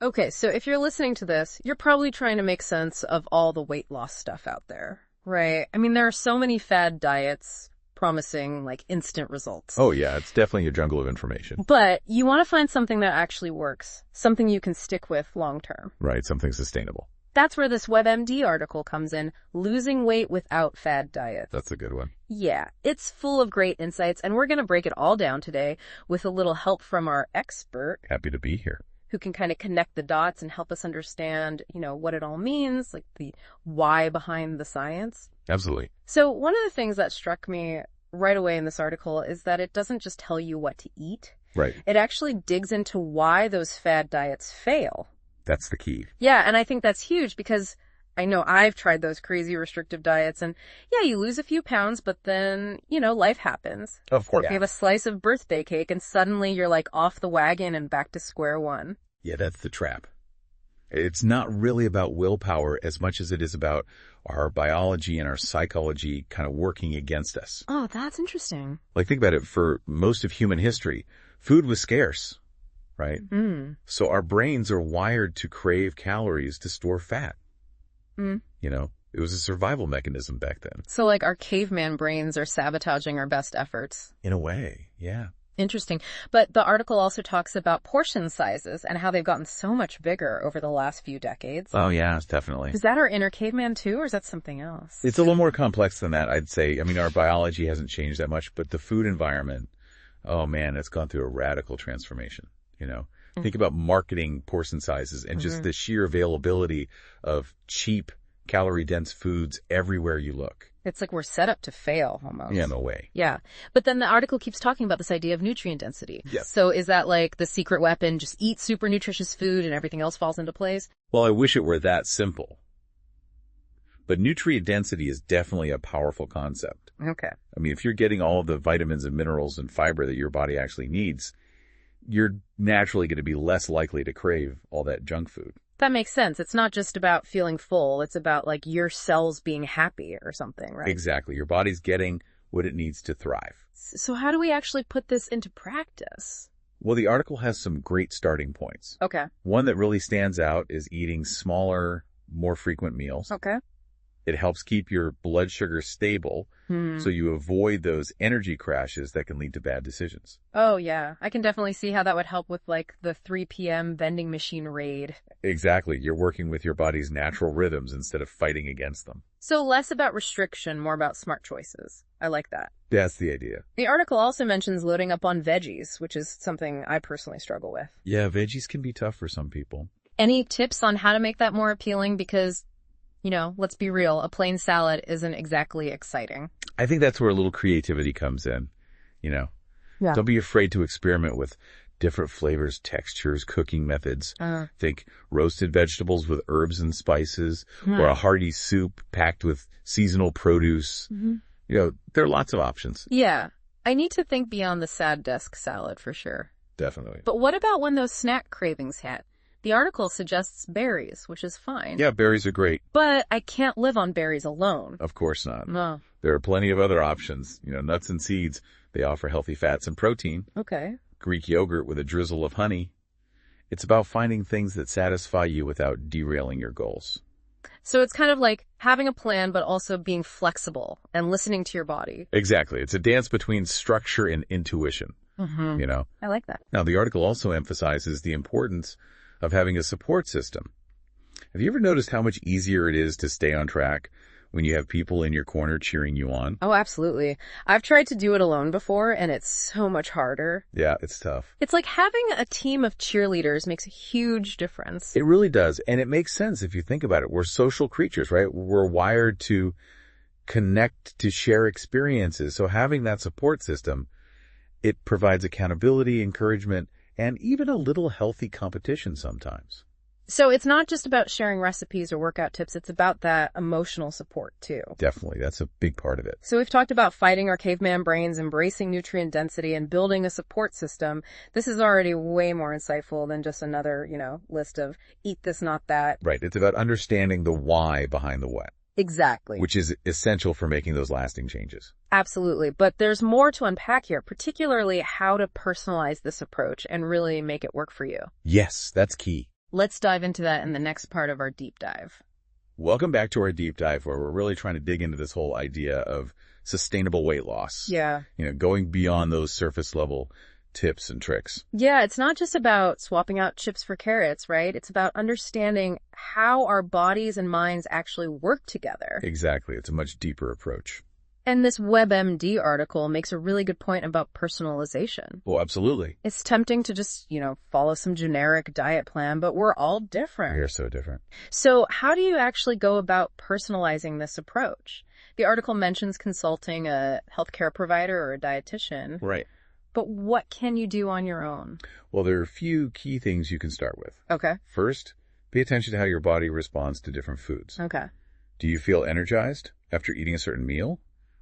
Okay, so if you're listening to this, you're probably trying to make sense of all the weight loss stuff out there, right? I mean, there are so many fad diets promising like instant results. Oh yeah, it's definitely a jungle of information. But you want to find something that actually works, something you can stick with long term. Right, something sustainable. That's where this WebMD article comes in, Losing Weight Without Fad Diets. That's a good one. Yeah, it's full of great insights, and we're going to break it all down today with a little help from our expert, Happy to be here. who can kind of connect the dots and help us understand, what it all means, like the why behind the science. Absolutely. So one of the things that struck me right away in this article is that it doesn't just tell you what to eat. Right. It actually digs into why those fad diets fail. That's the key. Yeah, and I think that's huge because I know I've tried those crazy restrictive diets and yeah, you lose a few pounds, but then, life happens. Of course. You have a slice of birthday cake and suddenly you're like off the wagon and back to square one. Yeah, that's the trap. It's not really about willpower as much as it is about our biology and our psychology kind of working against us. Oh, that's interesting. Like, think about it. For most of human history, food was scarce, right? So our brains are wired to crave calories to store fat. It was a survival mechanism back then. So like our caveman brains are sabotaging our best efforts. In a way, yeah. Interesting. But the article also talks about portion sizes and how they've gotten so much bigger over the last few decades. Oh, yeah, definitely. Is that our inner caveman too, or is that something else? It's a little more complex than that, I'd say. I mean, our biology hasn't changed that much, but the food environment, oh man, it's gone through a radical transformation, Think about marketing portion sizes and just the sheer availability of cheap, calorie-dense foods everywhere you look. It's like we're set up to fail almost. Yeah, no way. Yeah. But then the article keeps talking about this idea of nutrient density. Yes. So is that like the secret weapon, just eat super nutritious food and everything else falls into place? Well, I wish it were that simple. But nutrient density is definitely a powerful concept. Okay. I mean, if you're getting all of the vitamins and minerals and fiber that your body actually needs, you're naturally going to be less likely to crave all that junk food. That makes sense. It's not just about feeling full. It's about like your cells being happy or something, right? Exactly. Your body's getting what it needs to thrive. So how do we actually put this into practice? Well, the article has some great starting points. Okay. One that really stands out is eating smaller, more frequent meals. Okay. It helps keep your blood sugar stable, so you avoid those energy crashes that can lead to bad decisions. Oh, yeah. I can definitely see how that would help with like the 3 p.m. vending machine raid. Exactly. You're working with your body's natural rhythms instead of fighting against them. So less about restriction, more about smart choices. I like that. That's the idea. The article also mentions loading up on veggies, which is something I personally struggle with. Yeah, veggies can be tough for some people. Any tips on how to make that more appealing? Because, let's be real, a plain salad isn't exactly exciting. I think that's where a little creativity comes in, Yeah. Don't be afraid to experiment with different flavors, textures, cooking methods. Think roasted vegetables with herbs and spices, or a hearty soup packed with seasonal produce. There are lots of options. Yeah. I need to think beyond the sad desk salad for sure. Definitely. But what about when those snack cravings hit? The article suggests berries, which is fine. Yeah, berries are great. But I can't live on berries alone. Of course not. No. There are plenty of other options. Nuts and seeds, they offer healthy fats and protein. Okay. Greek yogurt with a drizzle of honey. It's about finding things that satisfy you without derailing your goals. So it's kind of like having a plan, but also being flexible and listening to your body. Exactly. It's a dance between structure and intuition. I like that. Now, the article also emphasizes the importance of having a support system. Have you ever noticed how much easier it is to stay on track when you have people in your corner cheering you on? Oh, absolutely. I've tried to do it alone before, and it's so much harder. Yeah, it's tough. It's like having a team of cheerleaders makes a huge difference. It really does. And it makes sense if you think about it. We're social creatures, right? We're wired to connect, to share experiences. So having that support system, it provides accountability, encouragement, and even a little healthy competition sometimes. So it's not just about sharing recipes or workout tips. It's about that emotional support too. Definitely. That's a big part of it. So we've talked about fighting our caveman brains, embracing nutrient density, and building a support system. This is already way more insightful than just another, list of eat this, not that. Right. It's about understanding the why behind the what. Exactly. Which is essential for making those lasting changes. Absolutely. But there's more to unpack here, particularly how to personalize this approach and really make it work for you. Yes, that's key. Let's dive into that in the next part of our deep dive. Welcome back to our deep dive where we're really trying to dig into this whole idea of sustainable weight loss. Yeah. Going beyond those surface level tips and tricks. Yeah, it's not just about swapping out chips for carrots, right? It's about understanding how our bodies and minds actually work together. Exactly. It's a much deeper approach. And this WebMD article makes a really good point about personalization. Oh, absolutely. It's tempting to just, follow some generic diet plan, but we're all different. We're so different. So how do you actually go about personalizing this approach? The article mentions consulting a healthcare provider or a dietitian. Right. But what can you do on your own? Well, there are a few key things you can start with. Okay. First, pay attention to how your body responds to different foods. Okay. Do you feel energized after eating a certain meal?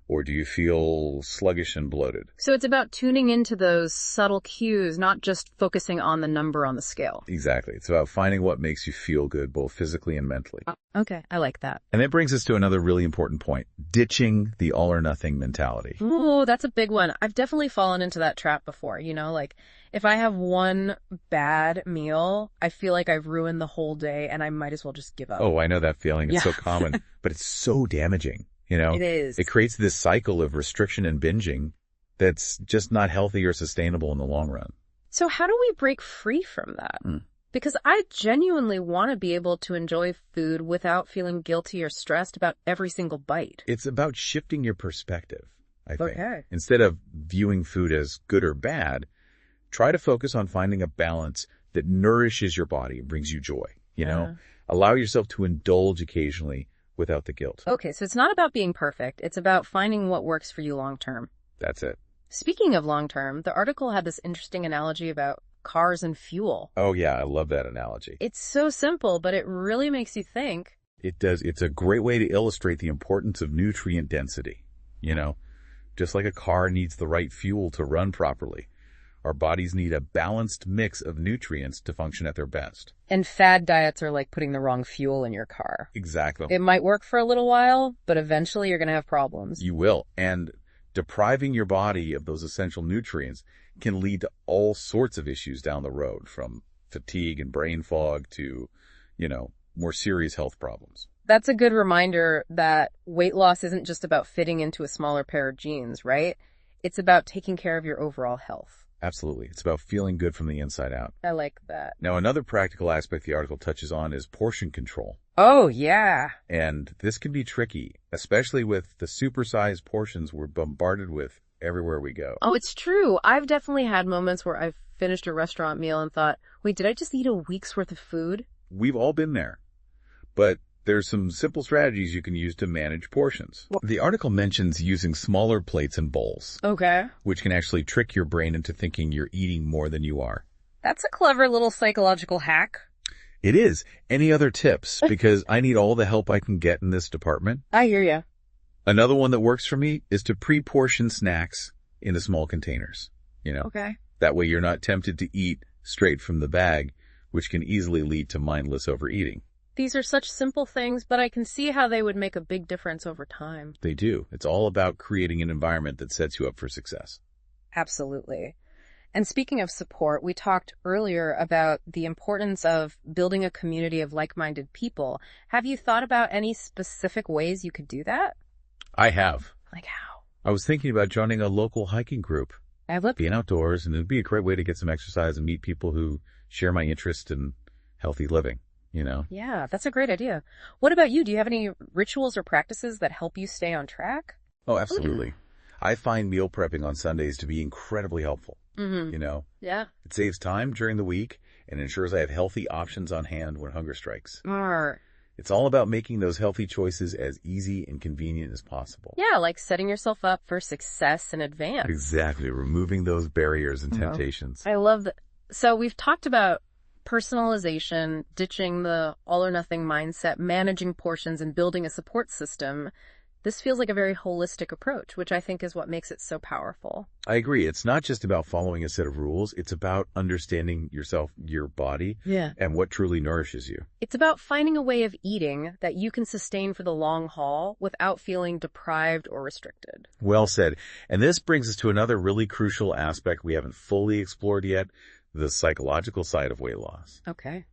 Or do you feel sluggish and bloated? So it's about tuning into those subtle cues, not just focusing on the number on the scale. Exactly. It's about finding what makes you feel good, both physically and mentally. Okay, I like that. And that brings us to another really important point, ditching the all or nothing mentality. Oh, that's a big one. I've definitely fallen into that trap before. If I have one bad meal, I feel like I've ruined the whole day and I might as well just give up. Oh, I know that feeling. It's Yeah. so common, but it's so damaging. It is. It creates this cycle of restriction and binging that's just not healthy or sustainable in the long run. So how do we break free from that? Because I genuinely want to be able to enjoy food without feeling guilty or stressed about every single bite. It's about shifting your perspective, I think. Okay. Instead of viewing food as good or bad, try to focus on finding a balance that nourishes your body and brings you joy. Allow yourself to indulge occasionally without the guilt. Okay, so it's not about being perfect. It's about finding what works for you long term. That's it. Speaking of long term, the article had this interesting analogy about cars and fuel. Oh, yeah, I love that analogy. It's so simple, but it really makes you think. It does. It's a great way to illustrate the importance of nutrient density. Just like a car needs the right fuel to run properly. Our bodies need a balanced mix of nutrients to function at their best. And fad diets are like putting the wrong fuel in your car. Exactly. It might work for a little while, but eventually you're going to have problems. You will. And depriving your body of those essential nutrients can lead to all sorts of issues down the road, from fatigue and brain fog to, more serious health problems. That's a good reminder that weight loss isn't just about fitting into a smaller pair of jeans, right? It's about taking care of your overall health. Absolutely. It's about feeling good from the inside out. I like that. Now, another practical aspect the article touches on is portion control. Oh, yeah. And this can be tricky, especially with the supersized portions we're bombarded with everywhere we go. Oh, it's true. I've definitely had moments where I've finished a restaurant meal and thought, wait, did I just eat a week's worth of food? We've all been there. But there's some simple strategies you can use to manage portions. The article mentions using smaller plates and bowls. Okay. Which can actually trick your brain into thinking you're eating more than you are. That's a clever little psychological hack. It is. Any other tips? Because I need all the help I can get in this department. I hear ya. Another one that works for me is to pre-portion snacks into small containers. Okay. That way you're not tempted to eat straight from the bag, which can easily lead to mindless overeating. These are such simple things, but I can see how they would make a big difference over time. They do. It's all about creating an environment that sets you up for success. Absolutely. And speaking of support, we talked earlier about the importance of building a community of like-minded people. Have you thought about any specific ways you could do that? I have. Like how? I was thinking about joining a local hiking group. Being outdoors, and it'd be a great way to get some exercise and meet people who share my interest in healthy living. Yeah, that's a great idea. What about you? Do you have any rituals or practices that help you stay on track? Oh, absolutely. I find meal prepping on Sundays to be incredibly helpful. Yeah. It saves time during the week and ensures I have healthy options on hand when hunger strikes. It's all about making those healthy choices as easy and convenient as possible. Yeah, like setting yourself up for success in advance. Exactly. Removing those barriers and temptations. I love that. So we've talked about personalization, ditching the all or nothing mindset, managing portions, and building a support system. This feels like a very holistic approach, which I think is what makes it so powerful. I agree. It's not just about following a set of rules. It's about understanding yourself, your body, and what truly nourishes you. It's about finding a way of eating that you can sustain for the long haul without feeling deprived or restricted. Well said. And this brings us to another really crucial aspect we haven't fully explored yet, the psychological side of weight loss. Okay.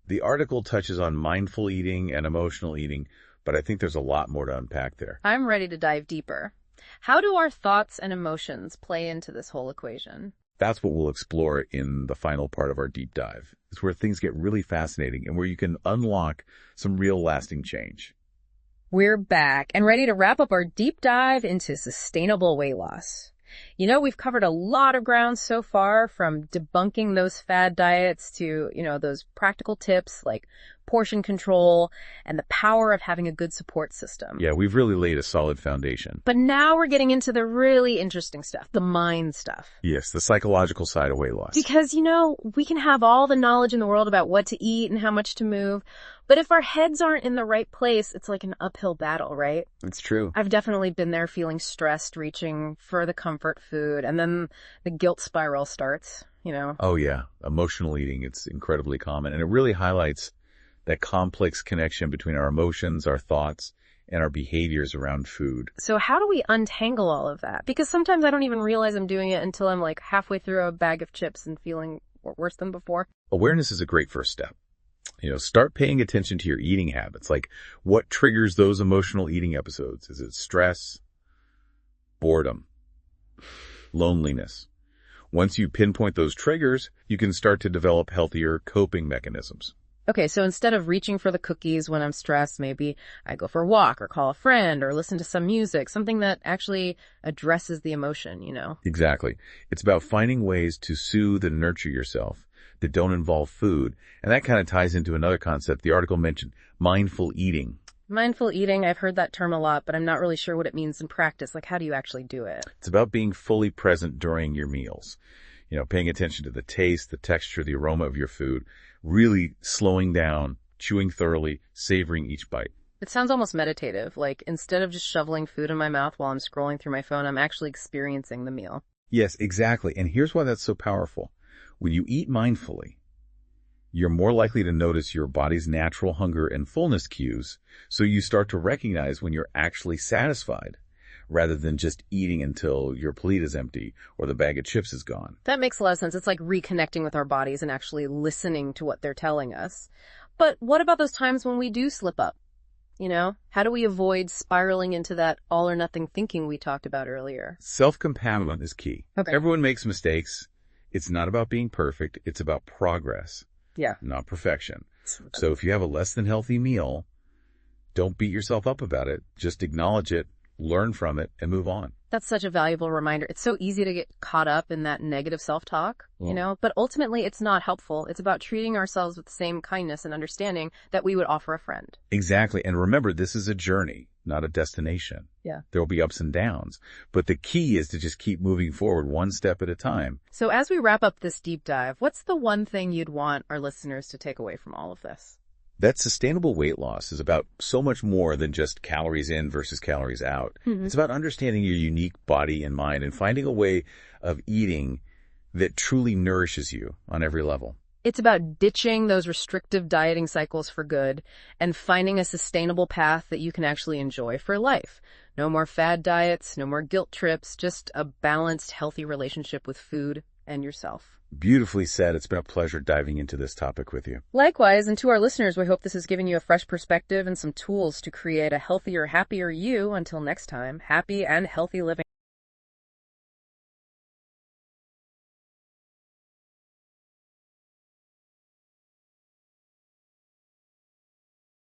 The article touches on mindful eating and emotional eating, but I think there's a lot more to unpack there. I'm ready to dive deeper. How do our thoughts and emotions play into this whole equation? That's what we'll explore in the final part of our deep dive. It's where things get really fascinating and where you can unlock some real lasting change. We're back and ready to wrap up our deep dive into sustainable weight loss. You know, we've covered a lot of ground so far, from debunking those fad diets to, those practical tips like portion control and the power of having a good support system. Yeah, we've really laid a solid foundation. But now we're getting into the really interesting stuff, the mind stuff. Yes, the psychological side of weight loss. Because, we can have all the knowledge in the world about what to eat and how much to move, but if our heads aren't in the right place, it's like an uphill battle, right? It's true. I've definitely been there, feeling stressed, reaching for the comfort food, and then the guilt spiral starts, Oh yeah, emotional eating, it's incredibly common, and it really highlights that complex connection between our emotions, our thoughts, and our behaviors around food. So how do we untangle all of that? Because sometimes I don't even realize I'm doing it until I'm like halfway through a bag of chips and feeling worse than before. Awareness is a great first step. Start paying attention to your eating habits. Like, what triggers those emotional eating episodes? Is it stress, boredom, loneliness? Once you pinpoint those triggers, you can start to develop healthier coping mechanisms. Okay, so instead of reaching for the cookies when I'm stressed, maybe I go for a walk or call a friend or listen to some music, something that actually addresses the emotion, Exactly. It's about finding ways to soothe and nurture yourself that don't involve food. And that kind of ties into another concept the article mentioned, mindful eating. Mindful eating, I've heard that term a lot, but I'm not really sure what it means in practice. Like, how do you actually do it? It's about being fully present during your meals. Paying attention to the taste, the texture, the aroma of your food, really slowing down, chewing thoroughly, savoring each bite. It sounds almost meditative. Like, instead of just shoveling food in my mouth while I'm scrolling through my phone, I'm actually experiencing the meal. Yes, exactly. And here's why that's so powerful. When you eat mindfully, you're more likely to notice your body's natural hunger and fullness cues, so you start to recognize when you're actually satisfied, rather than just eating until your plate is empty or the bag of chips is gone. That makes a lot of sense. It's like reconnecting with our bodies and actually listening to what they're telling us. But what about those times when we do slip up? How do we avoid spiraling into that all or nothing thinking we talked about earlier? Self-compassion is key. Okay. Everyone makes mistakes. It's not about being perfect. It's about progress. Yeah. Not perfection. So if you have a less than healthy meal, don't beat yourself up about it. Just acknowledge it, learn from it, and move on. That's such a valuable reminder. It's so easy to get caught up in that negative self-talk, but ultimately it's not helpful. It's about treating ourselves with the same kindness and understanding that we would offer a friend. Exactly. And remember, this is a journey, not a destination. Yeah. There will be ups and downs, but the key is to just keep moving forward one step at a time. So as we wrap up this deep dive, what's the one thing you'd want our listeners to take away from all of this? That sustainable weight loss is about so much more than just calories in versus calories out. Mm-hmm. It's about understanding your unique body and mind and finding a way of eating that truly nourishes you on every level. It's about ditching those restrictive dieting cycles for good and finding a sustainable path that you can actually enjoy for life. No more fad diets, no more guilt trips, just a balanced, healthy relationship with food and yourself. Beautifully said. It's been a pleasure diving into this topic with you. Likewise, and to our listeners, we hope this has given you a fresh perspective and some tools to create a healthier, happier you. Until next time, happy and healthy living.